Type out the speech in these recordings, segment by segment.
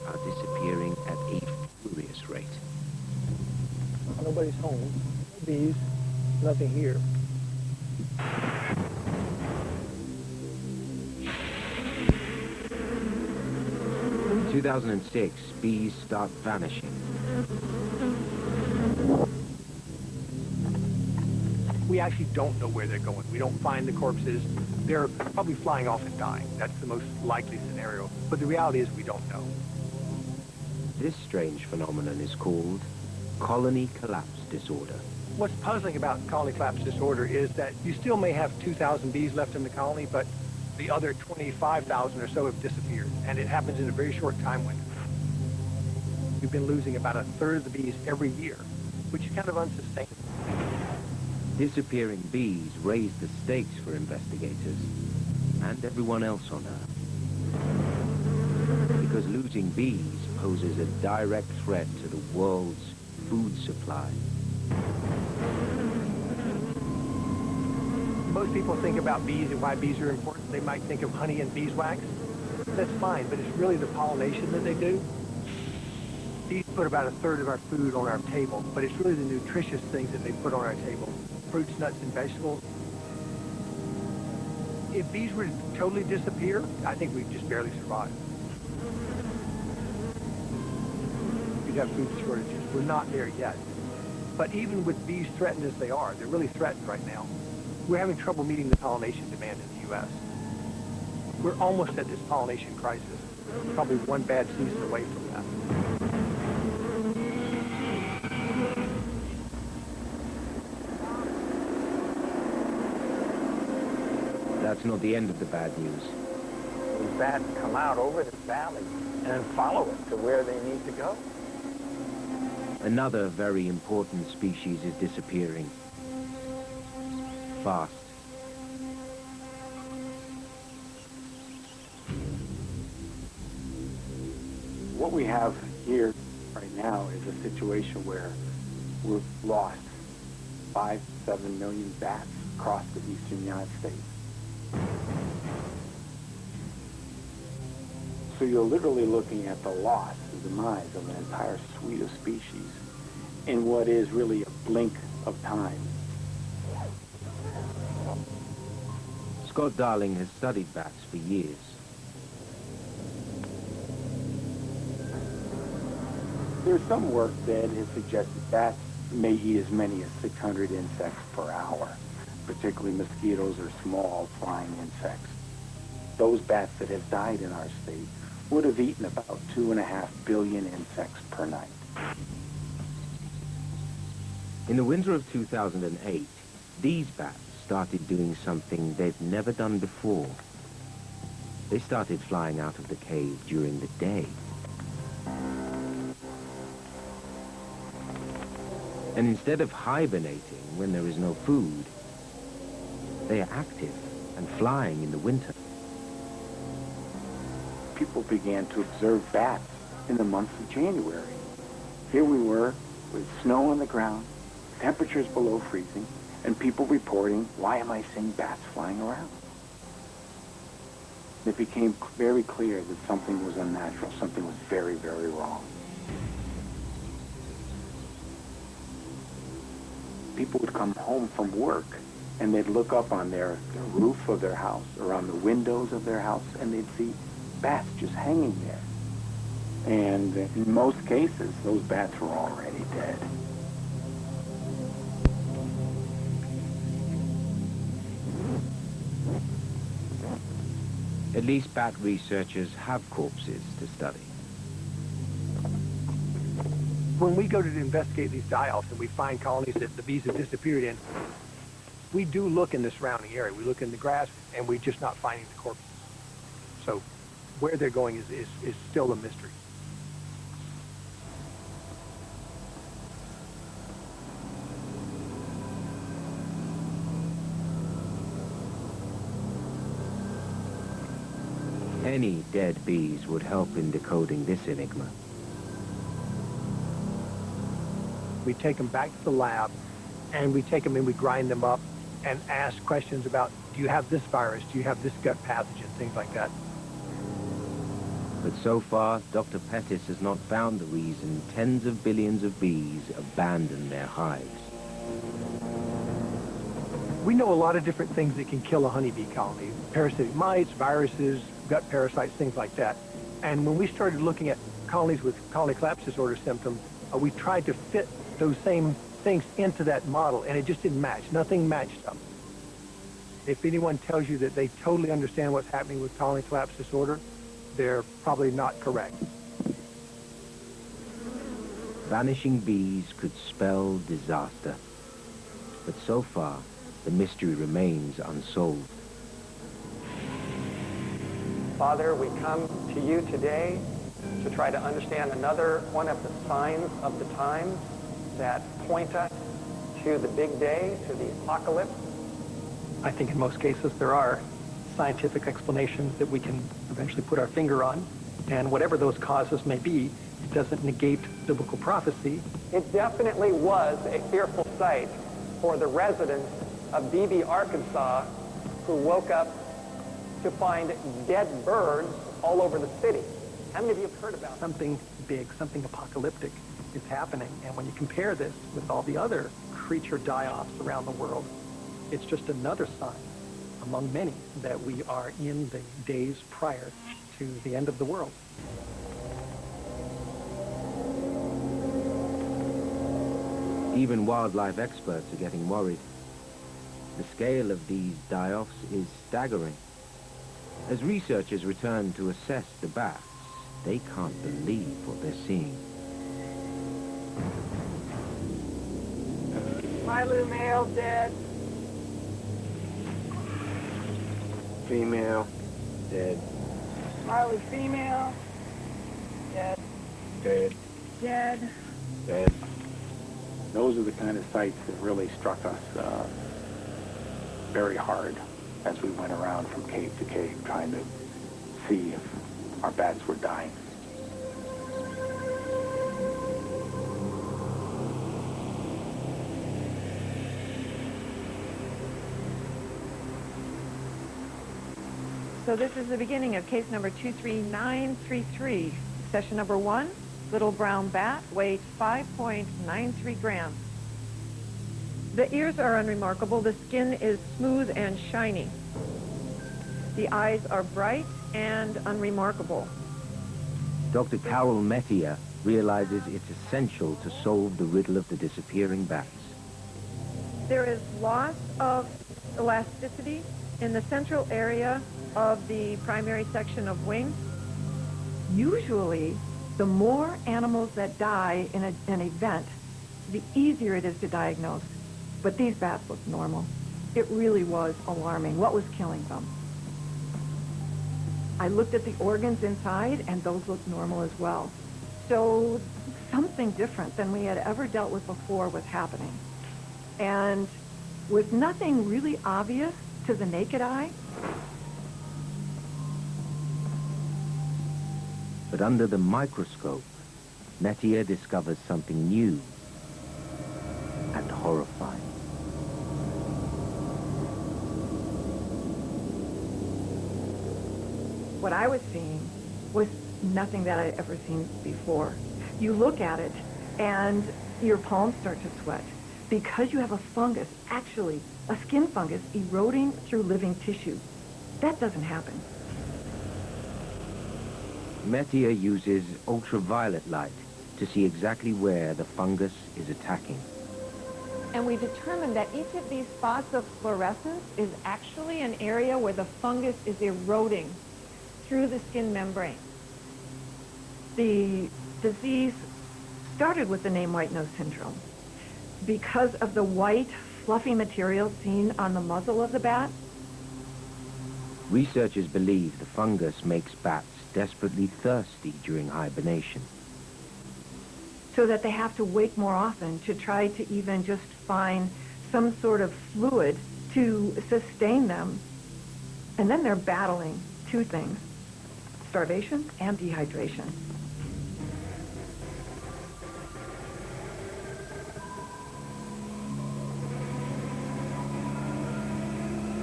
are disappearing at a furious rate. Nobody's home. No bees. Nothing here. In 2006, bees start vanishing. We actually don't know where they're going. We don't find the corpses. They're probably flying off and dying. That's the most likely scenario. But the reality is we don't know. This strange phenomenon is called colony collapse disorder. What's puzzling about colony collapse disorder is that you still may have 2,000 bees left in the colony, but the other 25,000 or so have disappeared, and it happens in a very short time window. We've been losing about a third of the bees every year, which is kind of unsustainable. Disappearing bees raise the stakes for investigators and everyone else on Earth. Because losing bees poses a direct threat to the world's food supply. Most people think about bees and why bees are important. They might think of honey and beeswax. That's fine, but it's really the pollination that they do. Bees put about a third of our food on our table, but it's really the nutritious things that they put on our table. Fruits, nuts, and vegetables. If bees were to totally disappear, I think we'd just barely survive. We'd have food shortages. We're not there yet. But even with bees threatened as they are, they're really threatened right now. We're having trouble meeting the pollination demand in the U.S. We're almost at this pollination crisis. Probably one bad season away from that. That's not the end of the bad news. These bats come out over the valley and follow it to where they need to go. Another very important species is disappearing. Fast. What we have here right now is a situation where we've lost 5 to 7 million bats across the eastern United States. So you're literally looking at the loss, the demise of an entire suite of species in what is really a blink of time. Scott Darling has studied bats for years. There's some work that has suggested bats may eat as many as 600 insects per hour, particularly mosquitoes or small flying insects. Those bats that have died in our state would have eaten about 2.5 billion insects per night. In the winter of 2008, these bats started doing something they'd never done before. They started flying out of the cave during the day. And instead of hibernating when there is no food, they are active and flying in the winter. People began to observe bats in the month of January. Here we were with snow on the ground, temperatures below freezing, and people reporting, why am I seeing bats flying around? It became very clear that something was unnatural, something was very, very wrong. People would come home from work and they'd look up on the roof of their house or on the windows of their house and they'd see bats just hanging there. And in most cases, those bats were already dead. At least bat researchers have corpses to study. When we go to investigate these die-offs and we find colonies that the bees have disappeared in, we do look in the surrounding area. We look in the grass and we're just not finding the corpses. So where they're going is still a mystery. Any dead bees would help in decoding this enigma. We take them back to the lab, and we take them and we grind them up and ask questions about, do you have this virus? Do you have this gut pathogen? Things like that. But so far, Dr. Pettis has not found the reason tens of billions of bees abandon their hives. We know a lot of different things that can kill a honeybee colony. Parasitic mites, viruses, gut parasites, things like that. And when we started looking at colonies with colony collapse disorder symptoms, we tried to fit those same things into that model, and it just didn't match. Nothing matched up. If anyone tells you that they totally understand what's happening with colony collapse disorder, they're probably not correct. Vanishing bees could spell disaster. But so far, the mystery remains unsolved. Father, we come to you today to try to understand another one of the signs of the times that point us to the big day, to the apocalypse. I think in most cases there are scientific explanations that we can eventually put our finger on, and whatever those causes may be, it doesn't negate biblical prophecy. It definitely was a fearful sight for the residents of Beebe, Arkansas, who woke up to find dead birds all over the city. How many of you have heard about Something big, something apocalyptic is happening, and when you compare this with all the other creature die-offs around the world, it's just another sign among many that we are in the days prior to the end of the world. Even wildlife experts are getting worried. The scale of these die-offs is staggering. As researchers return to assess the bats, they can't believe what they're seeing. Milu male dead. Female, dead. Milu female dead. Dead. Dead. Dead. Those are the kind of sights that really struck us very hard as we went around from cave to cave trying to see if our bats were dying. So this is the beginning of case number 23933. Session number 1, little brown bat, weight 5.93 grams. The ears are unremarkable. The skin is smooth and shiny. The eyes are bright and unremarkable. Dr. Carol Metier realizes it's essential to solve the riddle of the disappearing bats. There is loss of elasticity in the central area of the primary section of wing. Usually, the more animals that die in an event, the easier it is to diagnose. But these bats looked normal. It really was alarming. What was killing them? I looked at the organs inside, and those looked normal as well. So something different than we had ever dealt with before was happening. And with nothing really obvious to the naked eye. But under the microscope, Metier discovers something new and horrifying. What I was seeing was nothing that I'd ever seen before. You look at it, and your palms start to sweat because you have a fungus, actually a skin fungus, eroding through living tissue. That doesn't happen. Metier uses ultraviolet light to see exactly where the fungus is attacking. And we determined that each of these spots of fluorescence is actually an area where the fungus is eroding through the skin membrane. The disease started with the name white nose syndrome because of the white, fluffy material seen on the muzzle of the bat. Researchers believe the fungus makes bats desperately thirsty during hibernation. So that they have to wake more often to try to even just find some sort of fluid to sustain them. And then they're battling two things: starvation and dehydration.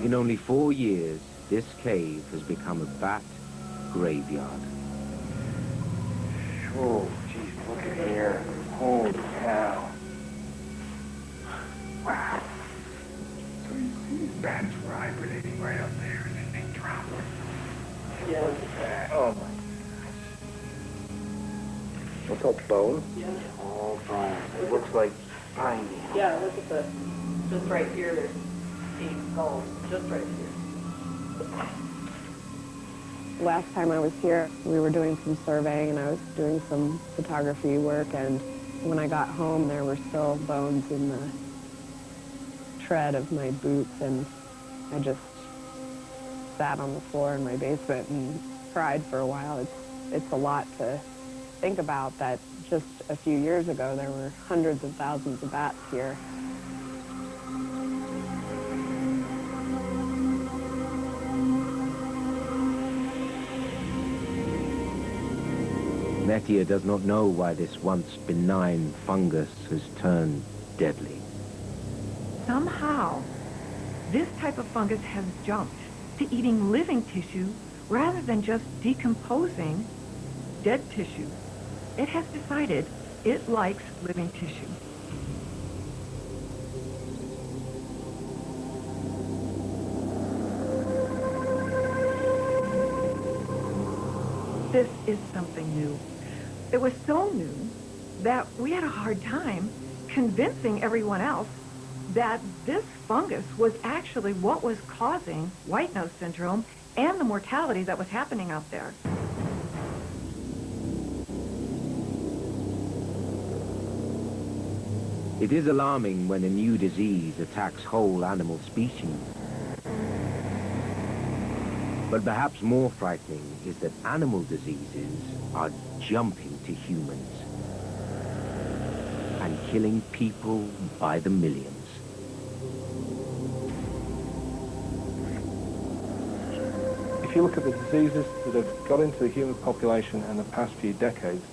In only 4 years, this cave has become a bat graveyard. Oh, jeez, look at here. Holy cow. Wow. So you see these bats were hibernating right up there, and then they drop them. Yeah. Look at that. Oh, my gosh. What's all bone? Yeah. All bone. It looks like spiny. Yeah, look at the, just right here, there's 8 skulls, just right here. Last time I was here, we were doing some surveying and I was doing some photography work, and when I got home there were still bones in the tread of my boots, and I just sat on the floor in my basement and cried for a while. It's a lot to think about that just a few years ago there were hundreds of thousands of bats here. Nettia does not know why this once benign fungus has turned deadly. Somehow, this type of fungus has jumped to eating living tissue rather than just decomposing dead tissue. It has decided it likes living tissue. This is something new. It was so new that we had a hard time convincing everyone else that this fungus was actually what was causing white nose syndrome and the mortality that was happening out there. It is alarming when a new disease attacks whole animal species. But perhaps more frightening is that animal diseases are jumping to humans and killing people by the millions. If you look at the diseases that have got into the human population in the past few decades,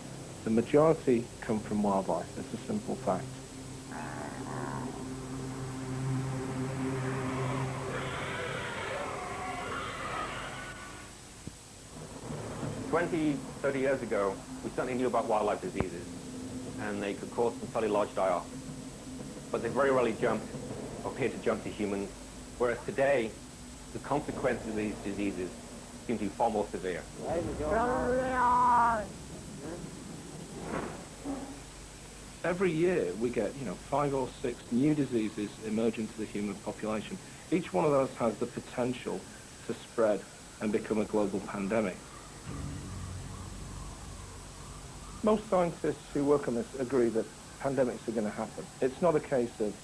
the majority come from wildlife. It's a simple fact. 20, 30 years ago, we certainly knew about wildlife diseases, and they could cause some fairly large die-off. But they very rarely appear to jump to humans, whereas today, the consequences of these diseases seem to be far more severe. Every year we get, 5 or 6 new diseases emerge into the human population. Each one of those has the potential to spread and become a global pandemic. Most scientists who work on this agree that pandemics are going to happen. It's not a case of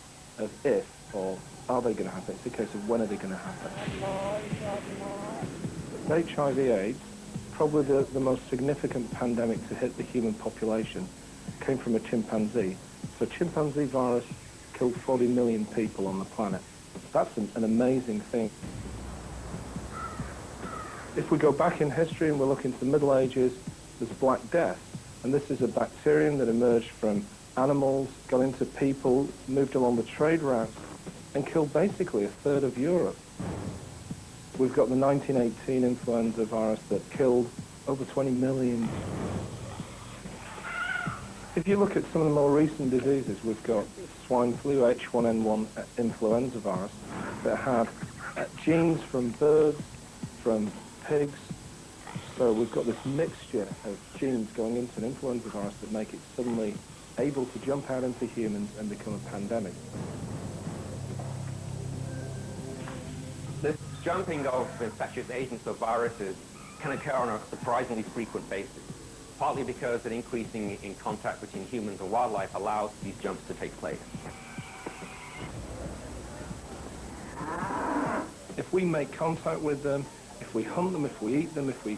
if or are they going to happen, it's a case of when are they going to happen. HIV/AIDS, probably the most significant pandemic to hit the human population, came from a chimpanzee. So chimpanzee virus killed 40 million people on the planet. That's an amazing thing. If we go back in history and we look into the Middle Ages, there's Black Death. And this is a bacterium that emerged from animals, got into people, moved along the trade route, and killed basically a third of Europe. We've got the 1918 influenza virus that killed over 20 million. If you look at some of the more recent diseases, we've got swine flu, H1N1 influenza virus, that have genes from birds, from pigs. So we've got this mixture of genes going into an influenza virus that make it suddenly able to jump out into humans and become a pandemic. This jumping of infectious agents or viruses can occur on a surprisingly frequent basis, partly because an increasing in contact between humans and wildlife allows these jumps to take place. If we make contact with them, if we hunt them, if we eat them, if we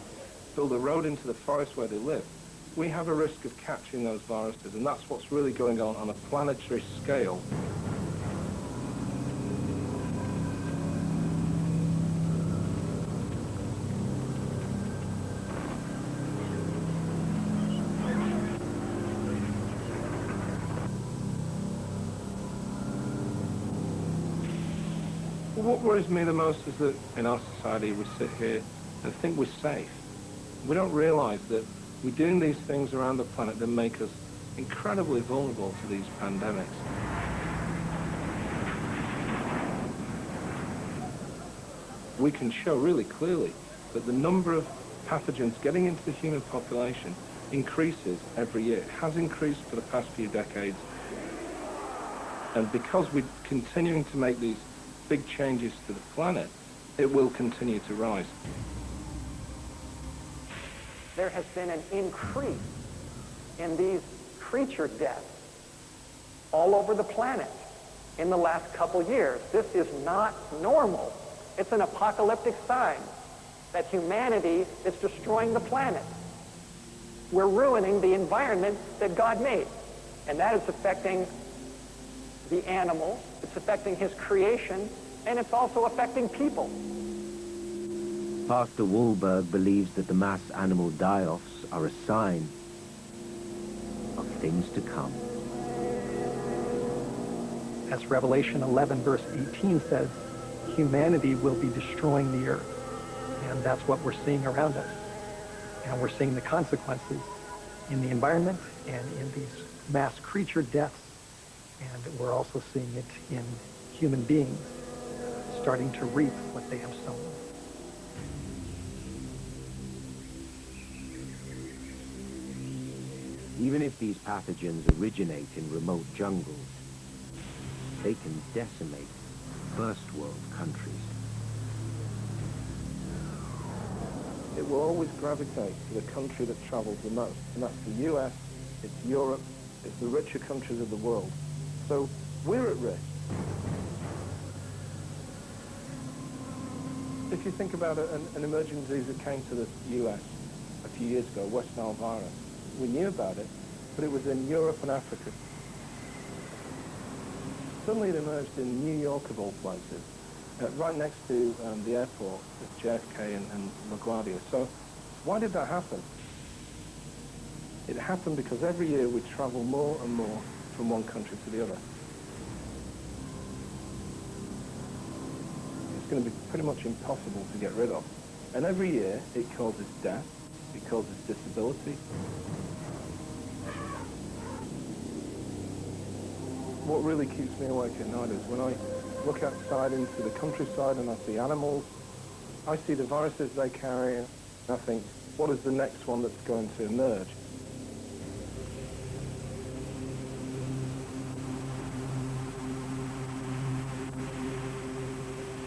build a road into the forest where they live, we have a risk of catching those viruses, and that's what's really going on a planetary scale. What worries me the most is that in our society we sit here and think we're safe. We don't realize that We're doing these things around the planet that make us incredibly vulnerable to these pandemics. We can show really clearly that the number of pathogens getting into the human population increases every year. It has increased for the past few decades. And because we're continuing to make these big changes to the planet, it will continue to rise. There has been an increase in these creature deaths all over the planet in the last couple years. This is not normal. It's an apocalyptic sign that humanity is destroying the planet. We're ruining the environment that God made. And that is affecting the animals, it's affecting his creation, and it's also affecting people. Pastor Wahlberg believes that the mass animal die-offs are a sign of things to come. As Revelation 11 verse 18 says, humanity will be destroying the earth. And that's what we're seeing around us. And we're seeing the consequences in the environment and in these mass creature deaths. And we're also seeing it in human beings starting to reap what they have sown. Even if these pathogens originate in remote jungles, they can decimate first world countries. It will always gravitate to the country that travels the most, and that's the US, it's Europe, it's the richer countries of the world. So we're at risk. If you think about an emerging disease that came to the US a few years ago, West Nile virus, we knew about it, but it was in Europe and Africa. Suddenly it emerged in New York of all places, right next to the airport with JFK and LaGuardia. So why did that happen? It happened because every year we travel more and more from one country to the other. It's going to be pretty much impossible to get rid of. And every year it causes death, it causes disability. What really keeps me awake at night is when I look outside into the countryside and I see animals, I see the viruses they carry, and I think, what is the next one that's going to emerge?